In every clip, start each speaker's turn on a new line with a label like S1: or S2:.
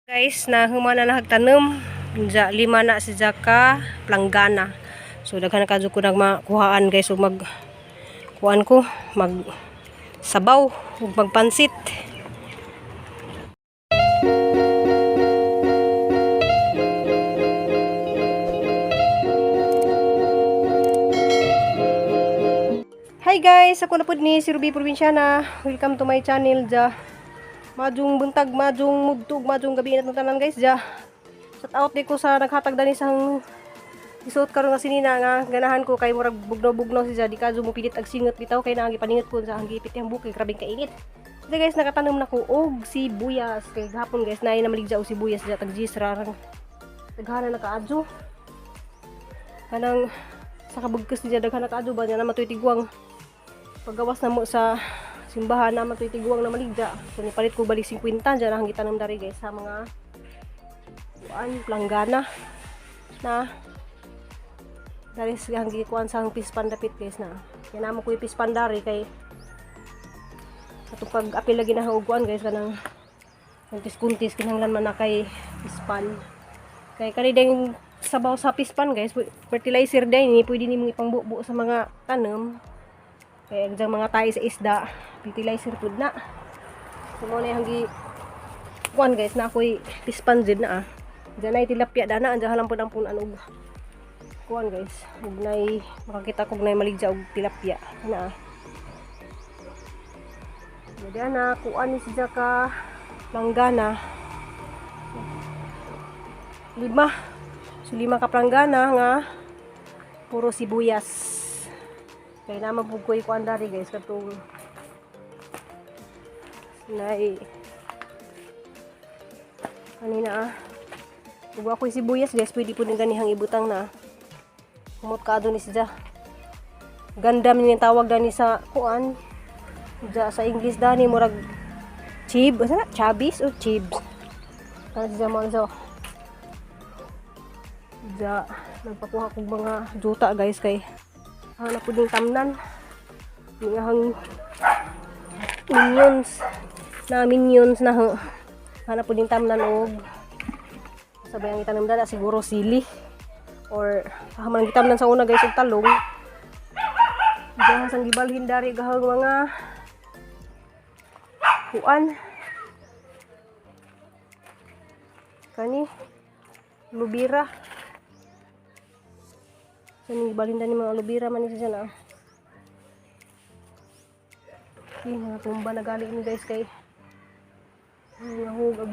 S1: Guys, na humana na hagtanom. Ja, 5 na si Jaka planggana. So daghan na kadyo ko nagmakuhaan guys ug kuan ko mag sabaw ug magpansit. Hi guys, ako na pud ni si Ruby Provinciana. Welcome to my channel ja. Majung buntag, majung mugtog, majung gabi na tanan guys ja. Shout out di ko sa naghatag dani sang isuot karon nga sinina nga ganahan ko kay murag bugnaw-bugnaw si ja di kadyo mo pilit ag singot bitaw kay naagi paningot ko sa ang gipit yang bukid grabing kainit. So guys, nakatanom na ko og sibuyas kay gahapon guys naay na maligja og sibuyas ja tag gisra rang daghana na kaadyo. Kanang sa kabugkes ni ja daghana na kaadyo ba nya na matuy tigwang. Paggawas na mo sa simbahan na matuy tigwang na maligja. So nipalit ko balik 50 dyan ang gitanam dari guys sa mga planggana na dari ang gikuan sa pispan dapit guys na. Yan naman ko ipispan dari kay atong pag-apil lagi na huguan guys kanang kuntis-kuntis kinahanglan man na kay pispan. Kay kani ding sabaw sa pispan guys, fertilizer din ni pwede nimong ipangbubo sa mga tanom. Kaya ang mga tayo sa isda, fertilizer food na. So muna yung kuan guys na ako'y pispan dyan na Diyan na tilapia dana, andyan halang po ng punan og kuan guys. Huwag na makakita kong na maligja og tilapia. Na Diyan na kuan ni si Jaka planggana. 5. So 5 ka planggana nga puro sibuyas. Kaya naman po ko ikuan dari guys katong sinay kanina kung ako'y sibuyas guys pwede po din ganihang ibutang na kumot ka ni siya ganda min yung tawag dani sa kuan ja, sa English dani murag chib, asa na? Chabis o chibs kana siya mo so ja, nagpakuha kong mga juta guys kay hanap po din tamnan yung minions na hanap po din tamnan o sabay ang itanam na siguro sili or haman gitamnan sa una guys og talong diyan sang gibalhin dari gahang mga kuan kani lubira. Ini balinda ni mga lubira man isa na. Mga tumba na gali ni guys kay nahug ag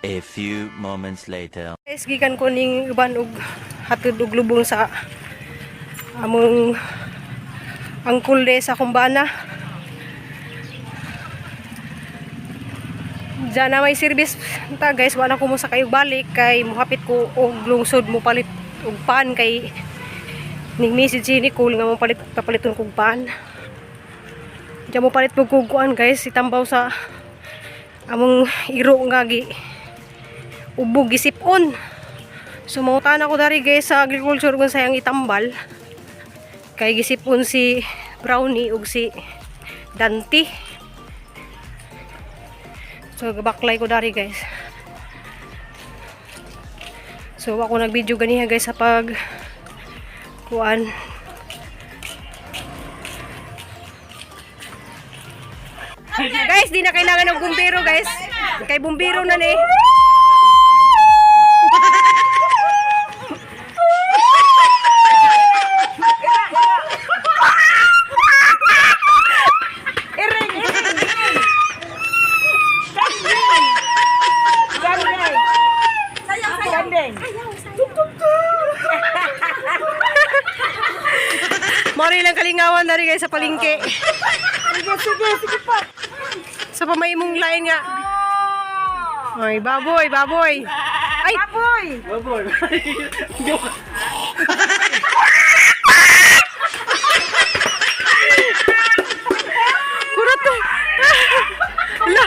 S2: A few moments later.
S1: guys, gikan ko ning uban og hatod og lubong sa among angkol de sa kumbana. Diyan na may service ta guys, wala ko mo sa kayo balik kay muhapit ko og lungsod mo palit og pan kay ning message ni Nicole nga mo papaliton kog pan. Diyan mo palit og kuan guys, itambaw sa among iro nga ubog gisipon. So mautan ako dari guys sa agriculture kung sayang itambal Kay gisipon si Brownie ug si Dante. So gabaklay ko dari guys. So ako nag-video ganiha guys sa pag kuan. Guys, di na kailangan ng bumbero guys. Kay bumbero na ni. Mari lang kalingawan na rin guys sa palengke. Sige pa. Sa pamaimong lain nga. Ay, baboy. Ay, baboy. Kurat to. Ala.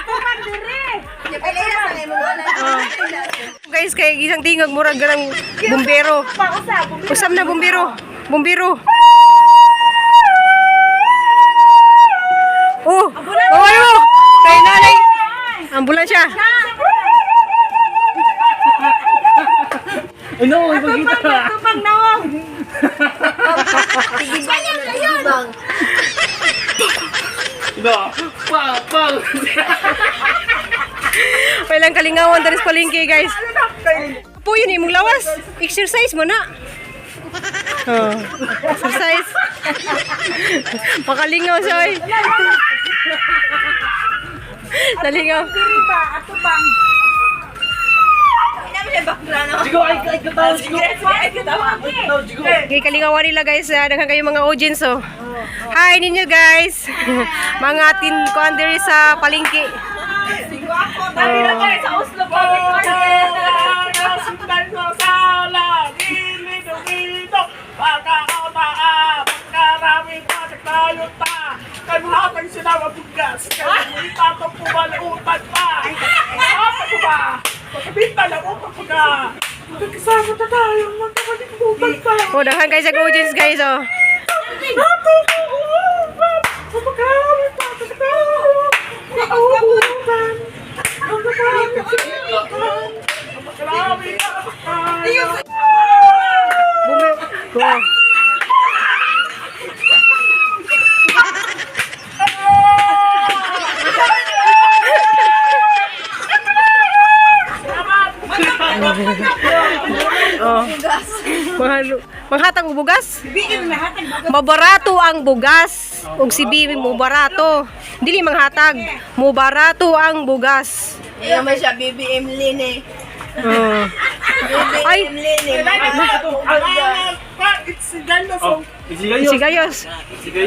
S1: Guys, kay isang tingog murag ganang bumbero. Usam na bumbero. Oh, ayo. Kay nanay. Ambulansya.
S3: Ano, ipagkita.
S4: Tupang naong.
S3: Pang.
S1: Pailang kalingawan dari sa palengke, guys. Po yun imong lawas. Exercise mo na. Oh, exercise. Makalingaw siya, oy. Nalingaw.
S3: Jigo, ay katawa, Jigo.
S1: Okay, kalingawan nila guys. Daghan kayo mga audience, oh. Hi ninyo guys. Mga tin ko diri sa palengke. Oh, daghan kayo sa audience guys, oh. Wow. Oh. Manghatag og bugas? Mabarato ang bugas. Ug si Bibi mo barato. Dili manghatag. Mo barato ang bugas.
S4: Naman siya, BBM Line.
S1: Oh. Ay, sigayos. Okay.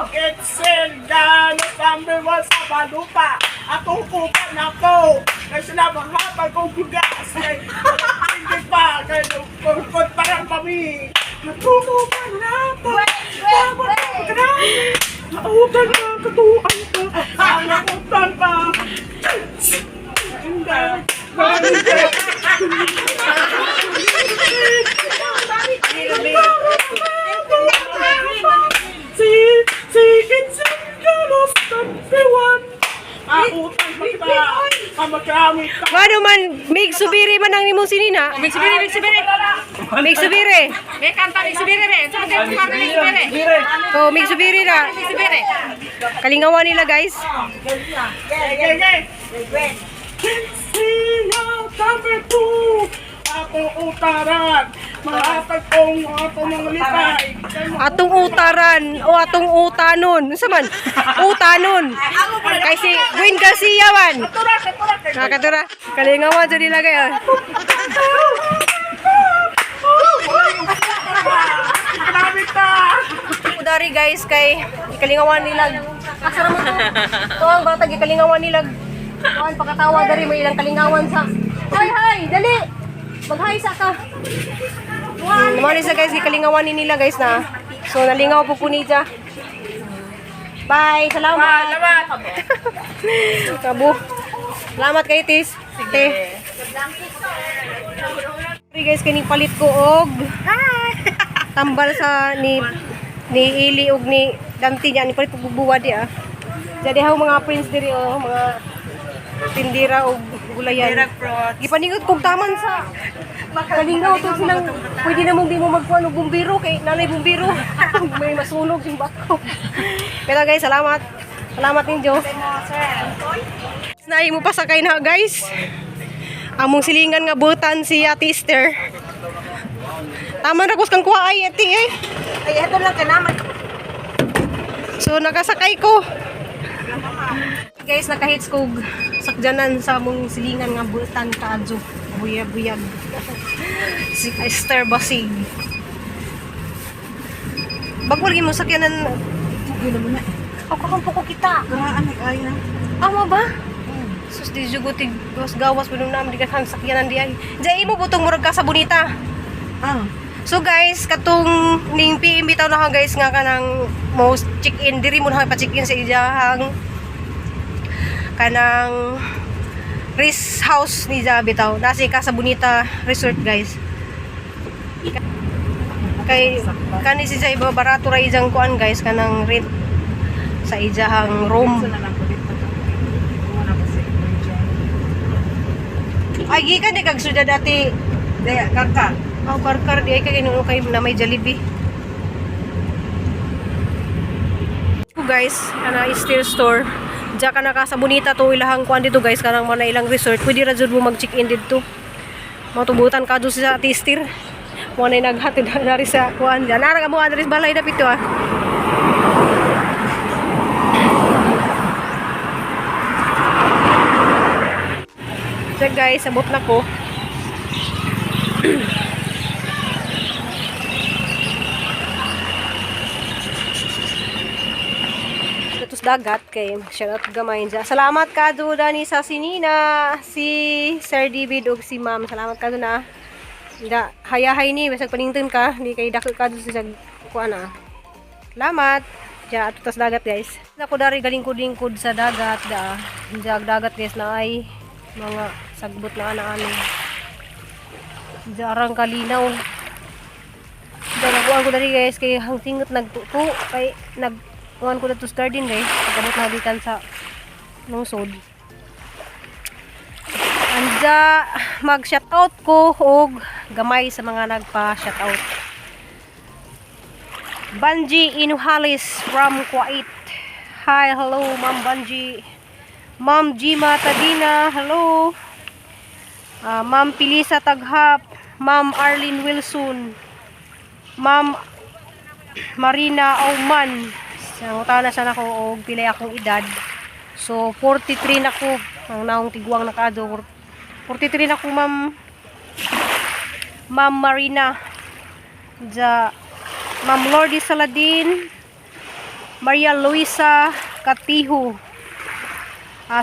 S3: It's Gano number 1 sa Balupa. Atong kupa na ko. Kasi nabang hapal kong bugas. Hindi pa. Kaya kung parang kami. Natukupa na ito. Nautan ka, katuan ka. Nautan pa.
S1: Ngano man, mig subiri man ang imong sinina.
S4: Mig subiri.
S1: Mig subiri.
S4: May kanta mig subiri re. Sa atin kanta mig subiri.
S1: Oh, mig subiri na.
S4: Mig subiri.
S1: Kalingawan nila, guys.
S3: Atong utaran, mahatag kong atong mga litay.
S1: Atong utaran o atong utanon. Unsa man? Utanon. Kay si Gwen Garcia man. Nakatura. Kalingawan jud nila kayo. Dari guys kay kalingawan nila. Asara mo to. To ang bata kalingawan nila. Kuan pakatawa dari may ilang kalingawan sa. Hi, dali. Mag-hi sa ka. Naman isa guys, kalingawan ni nila guys na. So nalingaw po punita. Bye, salamat. Kabu. Salamat kay Tis. Te. Sorry guys, kini palit ko og tambal sa ni Ili og ni Dante niya ni palit og bubuwad ya. Jadi haw mga prince diri mga tindira og gulayan. Gipaningot kog taman sa kalingaw to silang pwede namang di mo magkuha og bumbiro kay nanay bumbiro. May masunog sing bako. Pero guys, salamat. Salamat ninyo. Naay mo pa sakay na guys. Among silingan nga butan si Ate Esther. Tama ra kung kuha ay ati eh.
S4: Ay, ito lang kanaman.
S1: So nakasakay ko. Guys, nakahits ko sakjanan sa among silingan nga butan kaadyo. Buyag-buyag. Si Esther Basig. Bagwal mo sakyanan.
S4: Yun mo na.
S1: Ako kampo ko kita.
S4: Garaan ay na.
S1: Amo ba? Sus di jugutig gawas pinung nam di kan sakyanan diay. Jay mo butong murag ka sa bonita.
S4: Ah.
S1: So guys, katong ning PM bitaw na ka guys nga kanang most check-in diri mo na pa-check-in sa iyang kanang rest house ni Jabi bitaw. Nasi ka sa Bonita Resort guys. Kay kani si Jay barato ra ijang kuan guys kanang rent sa ijahang room. Ay gikan di kag suda dati.
S4: Daya, karka.
S1: Oh, karkar di ay kay nuno kay na may Jollibee. So guys, kana steel store. Diya ka na ka sa Bonita to ilahang kuan dito guys kanang mga ilang resort. Pwede ra jud mo mag-check-in dito. Matubutan ka do sa Tistir. Mo na naghatid dari sa kuan. Diyan na ra mo adres balay dapit to ah. So guys, abot na ko. Tapos dagat kay shout gamay dyan. Salamat ka do dani sa sinina, si Sir David ug si Ma'am. Salamat ka do na. Da hayahay ni basag panington ka, di kay dako ka do sa kuan na. Salamat. Ja ato tas dagat guys. Nako dari galingkod-lingkod sa dagat da. Jag dagat guys na ay mga sagbot na ana-ani. Jarang kalinaw. Dalaguan ko dari guys kay hangtingot nagtuto kay nagkuhan ko na to garden guys. Pagkabot na gikan sa lungsod. Anja mag-shoutout ko og gamay sa mga nagpa-shoutout. Banji Inuhalis from Kuwait. Hi, hello Ma'am Banji. Ma'am Jima Tadina, hello. Ma'am Pilisa Taghap, Ma'am Arlene Wilson, Ma'am Marina Auman. Sa na sana ko og pilay akong edad. So 43 na ko ang naong tiguang nakado. 43 na ko Ma'am Marina. Ma'am Lordy Saladin, Maria Luisa Katiho,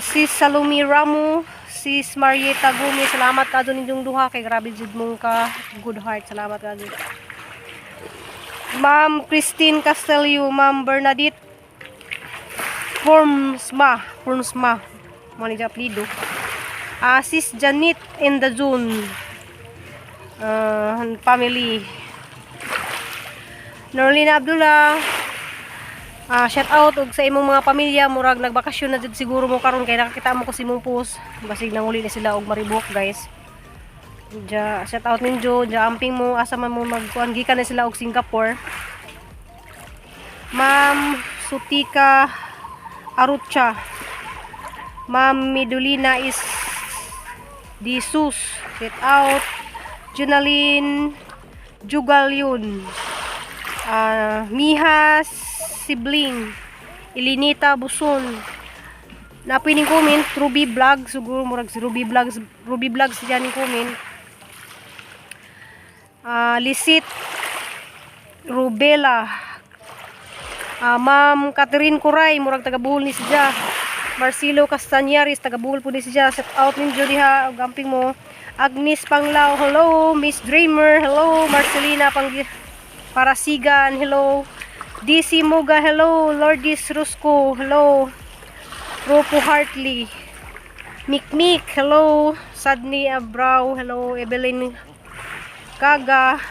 S1: Sis Salumi Ramu, Sis Marieta Gumi, salamat ka doon ninyong duha kay grabe jud mong ka good heart, salamat ka doon. Ma'am Christine Castelio, Ma'am Bernadette Formsma mo ni apelyido. Sis Janet in the Zone family. Norlina Abdullah, shout out og sa imong mga pamilya, murag nagbakasyon na jud siguro mo karon kay nakakita mo ko si mong post basig nanguli na sila og maribok guys. Ja shout out ninyo, ja amping mo asa man mo magkuan gikan na sila og Singapore. Ma'am Sutika Arucha, Ma'am Midulina is Disus, shout out. Junaline Jugalyun, Mihas Sibling, Ilinita Buson. Napining comment Ruby Vlog, siguro murag si Ruby Vlogs diyan ni comment. Lisit Rubela, Ma'am Catherine Kuray, murag taga Buhol ni siya. Marcelo Castañares, taga Buhol po ni siya. Shout out ninyo diha og amping mo. Agnes Panglao, hello. Miss Dreamer, hello. Marcelina Parasigan, hello. DC Muga, hello. Lourdes Rusco, hello. Ropo Hartley, Mikmik, hello. Sadni Abraw, hello. Evelyn Kaga.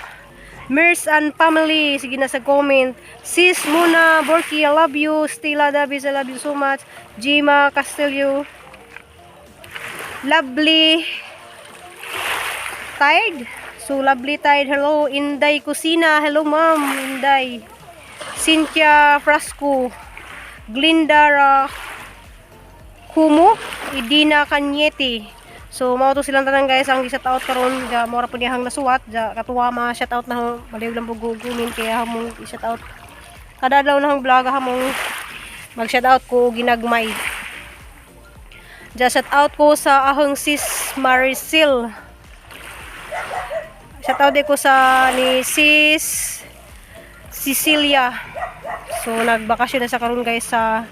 S1: Mers and family, sige na sa comment. Sis Muna Borky, I love you. Stella Davis, I love you so much. Jima Castillo. Lovely Tide. So, Lovely Tide, hello. Inday Kusina, hello ma'am. Inday. Cynthia Frasco. Glinda Kumu. Idina Kanyeti. So, mao to silang tanan guys ang gi-shout out karon ja mora po niyang nasuwat ja katuwa ma shout out na maliw lang gugumin kaya hamong i-shout out kada daw na hang vlog hamong mag shout out ko ginagmay. Ja shout out ko sa ahong sis Maricel. Shout out ko sa ni sis Cecilia. So, nagbakasyon na sa karon guys sa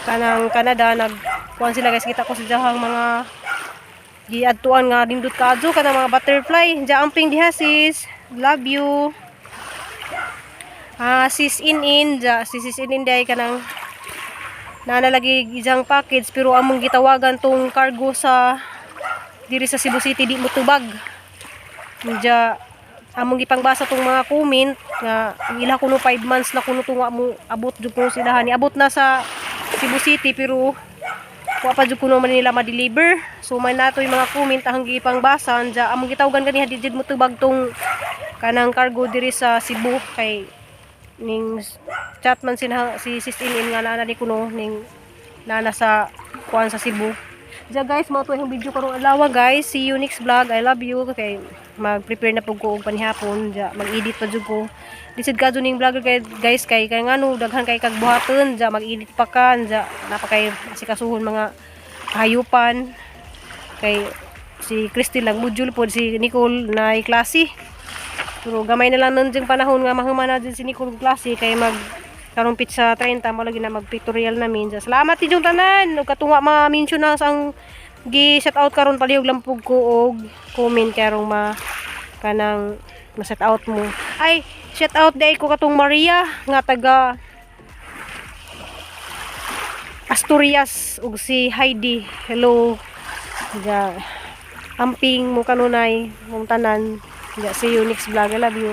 S1: kanang Canada. Nagkuhan sila guys, kita ko sa jahang mga giadtuan nga dindot kaadto kanang mga butterfly. Ja amping diha sis. Love you. Sis in ja sis in day kanang nanalagi ijang package pero among gitawagan tong cargo sa diri sa Cebu City di motubag. Ja among gipangbasa tong mga comment nga ila kuno 5 months na kuno tunga mo abot jud ko sila ni abot na sa Cebu City pero wa pa jud kuno man nila ma-deliver. So may nato yung mga comment ang gipangbasa ja among gitawagan kani hadid jud motubag tong kanang cargo diri sa Cebu kay ning chat man si sis in nga naa ni kuno ning nana sa kuan sa Cebu. Ja guys, mao to yung video karong adlaw guys. See you next vlog. I love you. Okay, mag-prepare na pug ko og panihapon. Ja mag-edit pa jud ko. Lisod ka ning vlogger kay guys kay ngano daghan kay kag buhaton. Ja mag-edit pa kan. Ja napakay sikasuhon mga hayupan. Kay si Christy lang module pod si Nicole na klase. Pero gamay na lang nun diyang panahon nga mahuman na din si Nicole klase kay mag karong pizza 30 mo lagi na mag-tutorial namin. Salamat inyong tanan. Ug katunga ma-mention na sang gi-shout out karon palihog lang pug ko og comment karong kanang ma-shout out mo. Ay, shout out day ko katong Maria nga taga Asturias ug si Heidi. Hello. Ja amping mo kanunay mong tanan. Ja see you next vlog. I love you.